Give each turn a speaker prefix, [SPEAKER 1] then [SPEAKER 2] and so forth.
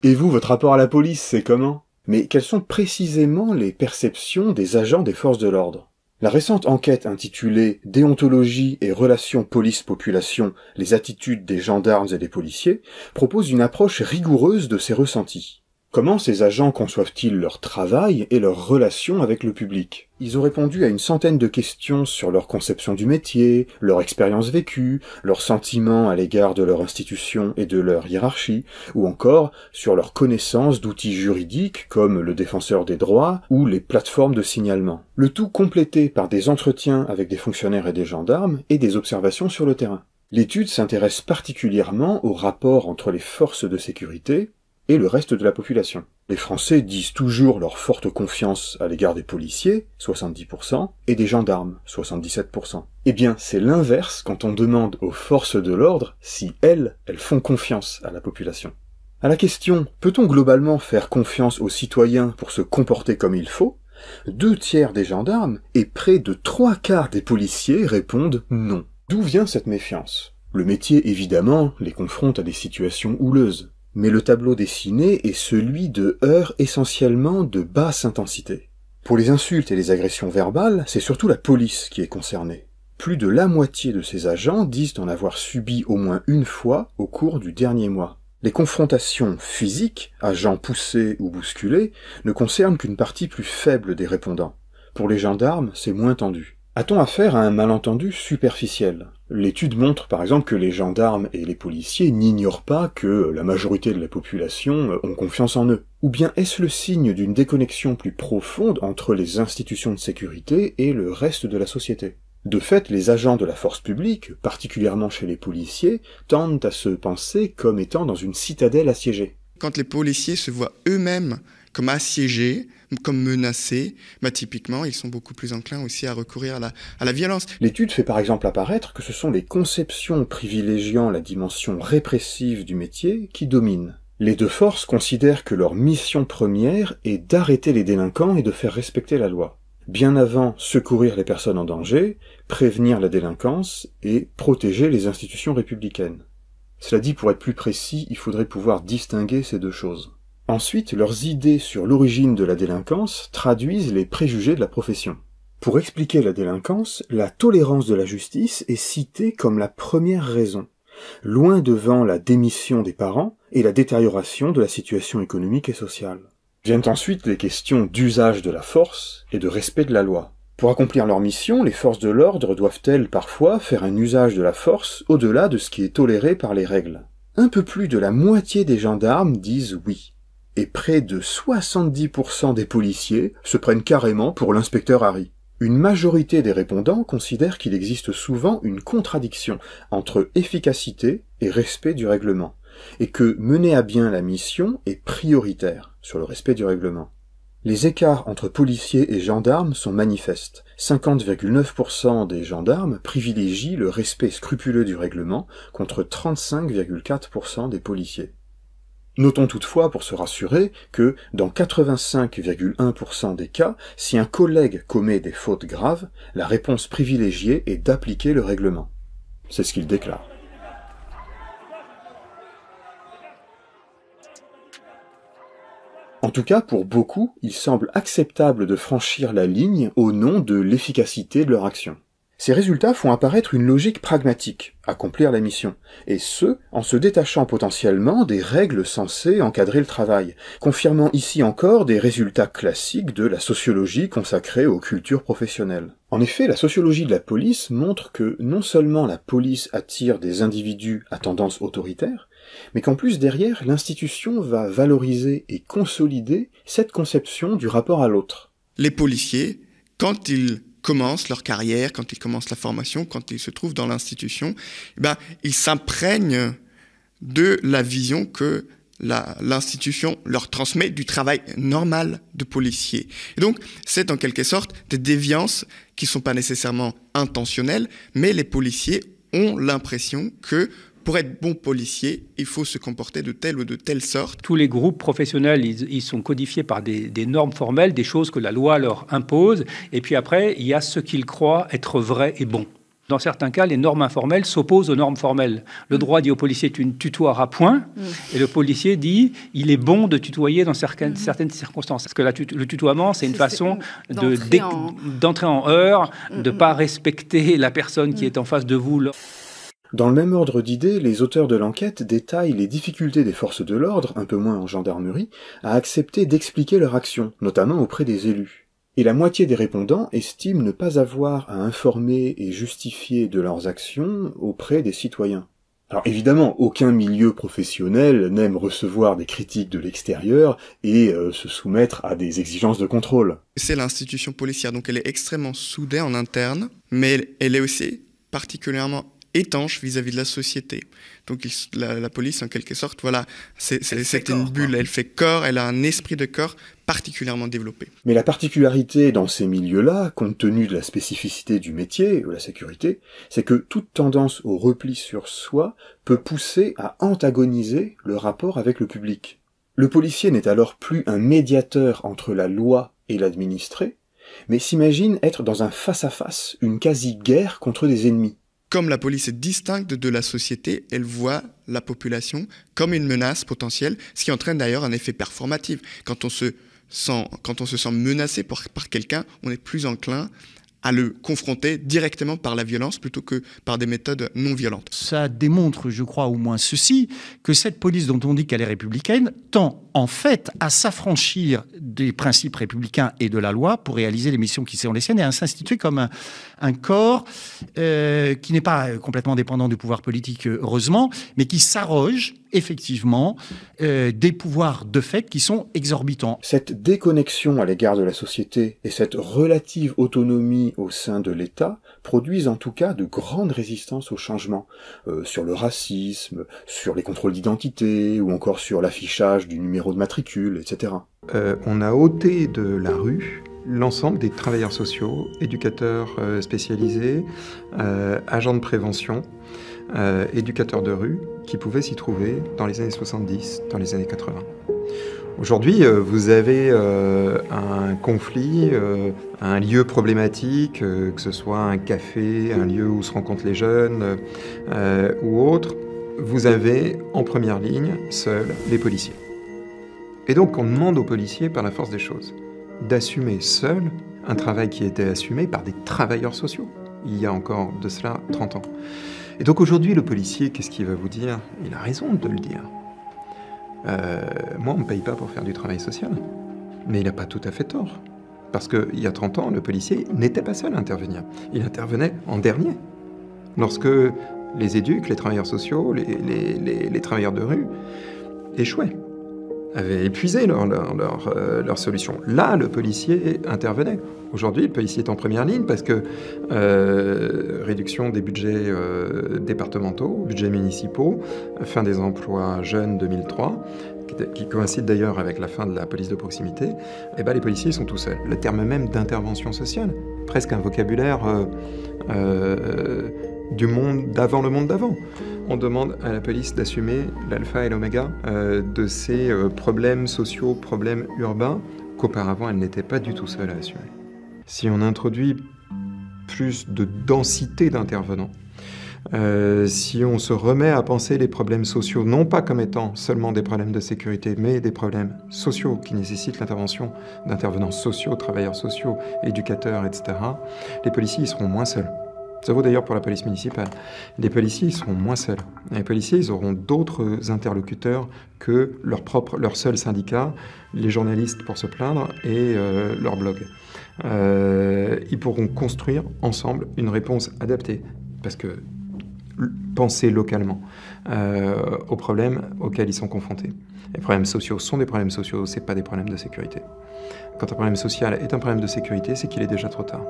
[SPEAKER 1] Et vous, votre rapport à la police, c'est comment? Mais quelles sont précisément les perceptions des agents des forces de l'ordre? La récente enquête intitulée « Déontologie et relations police-population, les attitudes des gendarmes et des policiers » propose une approche rigoureuse de ces ressentis. Comment ces agents conçoivent-ils leur travail et leurs relations avec le public? Ils ont répondu à une centaine de questions sur leur conception du métier, leur expérience vécue, leurs sentiments à l'égard de leur institution et de leur hiérarchie, ou encore sur leur connaissance d'outils juridiques comme le défenseur des droits ou les plateformes de signalement. Le tout complété par des entretiens avec des fonctionnaires et des gendarmes et des observations sur le terrain. L'étude s'intéresse particulièrement au rapport entre les forces de sécurité et le reste de la population. Les Français disent toujours leur forte confiance à l'égard des policiers, 70%, et des gendarmes, 77%. Eh bien, c'est l'inverse quand on demande aux forces de l'ordre si elles font confiance à la population. À la question « Peut-on globalement faire confiance aux citoyens pour se comporter comme il faut ?», 2/3 des gendarmes et près de 3/4 des policiers répondent non. D'où vient cette méfiance? Le métier, évidemment, les confronte à des situations houleuses. Mais le tableau dessiné est celui de heurts essentiellement de basse intensité. Pour les insultes et les agressions verbales, c'est surtout la police qui est concernée. Plus de la moitié de ces agents disent en avoir subi au moins une fois au cours du dernier mois. Les confrontations physiques, agents poussés ou bousculés, ne concernent qu'une partie plus faible des répondants. Pour les gendarmes, c'est moins tendu. A-t-on affaire à un malentendu superficiel? L'étude montre par exemple que les gendarmes et les policiers n'ignorent pas que la majorité de la population ont confiance en eux. Ou bien est-ce le signe d'une déconnexion plus profonde entre les institutions de sécurité et le reste de la société? De fait, les agents de la force publique, particulièrement chez les policiers, tendent à se penser comme étant dans une citadelle assiégée.
[SPEAKER 2] Quand les policiers se voient eux-mêmes comme assiégés, comme menacés, typiquement, ils sont beaucoup plus enclins aussi à recourir à la violence.
[SPEAKER 1] L'étude fait par exemple apparaître que ce sont les conceptions privilégiant la dimension répressive du métier qui dominent. Les deux forces considèrent que leur mission première est d'arrêter les délinquants et de faire respecter la loi. Bien avant secourir les personnes en danger, prévenir la délinquance et protéger les institutions républicaines. Cela dit, pour être plus précis, il faudrait pouvoir distinguer ces deux choses. Ensuite, leurs idées sur l'origine de la délinquance traduisent les préjugés de la profession. Pour expliquer la délinquance, la tolérance de la justice est citée comme la première raison, loin devant la démission des parents et la détérioration de la situation économique et sociale. Viennent ensuite les questions d'usage de la force et de respect de la loi. Pour accomplir leur mission, les forces de l'ordre doivent-elles parfois faire un usage de la force au-delà de ce qui est toléré par les règles? Un peu plus de la moitié des gendarmes disent oui. Et près de 70% des policiers se prennent carrément pour l'inspecteur Harry. Une majorité des répondants considèrent qu'il existe souvent une contradiction entre efficacité et respect du règlement, et que mener à bien la mission est prioritaire sur le respect du règlement. Les écarts entre policiers et gendarmes sont manifestes. 50,9% des gendarmes privilégient le respect scrupuleux du règlement contre 35,4% des policiers. Notons toutefois, pour se rassurer, que dans 85,1% des cas, si un collègue commet des fautes graves, la réponse privilégiée est d'appliquer le règlement. C'est ce qu'il déclare. En tout cas, pour beaucoup, il semble acceptable de franchir la ligne au nom de l'efficacité de leur action. Ces résultats font apparaître une logique pragmatique, accomplir la mission, et ce, en se détachant potentiellement des règles censées encadrer le travail, confirmant ici encore des résultats classiques de la sociologie consacrée aux cultures professionnelles. En effet, la sociologie de la police montre que non seulement la police attire des individus à tendance autoritaire, mais qu'en plus derrière, l'institution va valoriser et consolider cette conception du rapport à l'autre.
[SPEAKER 2] Les policiers, quand ils commencent leur carrière, quand ils commencent la formation, quand ils se trouvent dans l'institution, ils s'imprègnent de la vision que l'institution leur transmet du travail normal de policier. Et donc, c'est en quelque sorte des déviances qui ne sont pas nécessairement intentionnelles, mais les policiers ont l'impression que pour être bon policier, il faut se comporter de telle ou de telle sorte.
[SPEAKER 3] Tous les groupes professionnels, ils sont codifiés par des normes formelles, des choses que la loi leur impose. Et puis après, il y a ce qu'ils croient être vrai et bon. Dans certains cas, les normes informelles s'opposent aux normes formelles. Le droit dit au policier tu ne tutoieras point, et le policier dit il est bon de tutoyer dans certaines circonstances. Parce que le tutoiement, c'est une façon d'entrer en heurts, de ne pas respecter la personne qui est en face de vous.
[SPEAKER 1] Dans le même ordre d'idées, les auteurs de l'enquête détaillent les difficultés des forces de l'ordre, un peu moins en gendarmerie, à accepter d'expliquer leur action, notamment auprès des élus. Et la moitié des répondants estiment ne pas avoir à informer et justifier de leurs actions auprès des citoyens. Alors évidemment, aucun milieu professionnel n'aime recevoir des critiques de l'extérieur et se soumettre à des exigences de contrôle.
[SPEAKER 2] C'est l'institution policière, donc elle est extrêmement soudée en interne, mais elle est aussi particulièrement étanche vis-à-vis de la société. Donc la police, en quelque sorte, voilà, c'est une bulle, elle fait corps, elle a un esprit de corps particulièrement développé.
[SPEAKER 1] Mais la particularité dans ces milieux-là, compte tenu de la spécificité du métier, ou la sécurité, c'est que toute tendance au repli sur soi peut pousser à antagoniser le rapport avec le public. Le policier n'est alors plus un médiateur entre la loi et l'administré, mais s'imagine être dans un face-à-face, une quasi-guerre contre des ennemis.
[SPEAKER 2] Comme la police est distincte de la société, elle voit la population comme une menace potentielle, ce qui entraîne d'ailleurs un effet performatif. Quand on se sent menacé par quelqu'un, on est plus enclin à le confronter directement par la violence plutôt que par des méthodes non violentes.
[SPEAKER 4] Ça démontre, je crois, au moins ceci, que cette police dont on dit qu'elle est républicaine tend en fait à s'affranchir des principes républicains et de la loi pour réaliser les missions qui sont les siennes et à s'instituer comme un corps qui n'est pas complètement dépendant du pouvoir politique, heureusement, mais qui s'arroge effectivement des pouvoirs de fait qui sont exorbitants.
[SPEAKER 1] Cette déconnexion à l'égard de la société et cette relative autonomie au sein de l'État produisent en tout cas de grandes résistances au changement, sur le racisme, sur les contrôles d'identité ou encore sur l'affichage du numéro de matricule, etc.
[SPEAKER 5] On a ôté de la rue l'ensemble des travailleurs sociaux, éducateurs spécialisés, agents de prévention, éducateurs de rue, qui pouvaient s'y trouver dans les années 70, dans les années 80. Aujourd'hui, vous avez un conflit, un lieu problématique, que ce soit un café, un lieu où se rencontrent les jeunes ou autre. Vous avez en première ligne, seuls, les policiers. Et donc on demande aux policiers, par la force des choses, d'assumer seuls un travail qui était assumé par des travailleurs sociaux, il y a encore de cela 30 ans. Et donc aujourd'hui, le policier, qu'est-ce qu'il va vous dire? Il a raison de le dire. Moi, on ne me paye pas pour faire du travail social. Mais il n'a pas tout à fait tort. Parce qu'il y a 30 ans, le policier n'était pas seul à intervenir. Il intervenait en dernier. Lorsque les éducs, les travailleurs sociaux, les travailleurs de rue échouaient, avaient épuisé leur solution. Là, le policier intervenait. Aujourd'hui, le policier est en première ligne parce que réduction des budgets départementaux, budgets municipaux, fin des emplois jeunes 2003, qui coïncide d'ailleurs avec la fin de la police de proximité, et ben les policiers sont tout seuls. Le terme même d'intervention sociale, presque un vocabulaire du monde d'avant le monde d'avant. On demande à la police d'assumer l'alpha et l'oméga de ces problèmes sociaux, problèmes urbains, qu'auparavant elle n'était pas du tout seule à assumer. Si on introduit plus de densité d'intervenants, si on se remet à penser les problèmes sociaux, non pas comme étant seulement des problèmes de sécurité, mais des problèmes sociaux qui nécessitent l'intervention d'intervenants sociaux, travailleurs sociaux, éducateurs, etc., les policiers ils seront moins seuls. Ça vaut d'ailleurs pour la police municipale. Les policiers ils seront moins seuls. Les policiers ils auront d'autres interlocuteurs que leur seul syndicat, les journalistes pour se plaindre et leur blog. Ils pourront construire ensemble une réponse adaptée. Parce que penser localement aux problèmes auxquels ils sont confrontés. Les problèmes sociaux sont des problèmes sociaux, ce n'est pas des problèmes de sécurité. Quand un problème social est un problème de sécurité, c'est qu'il est déjà trop tard.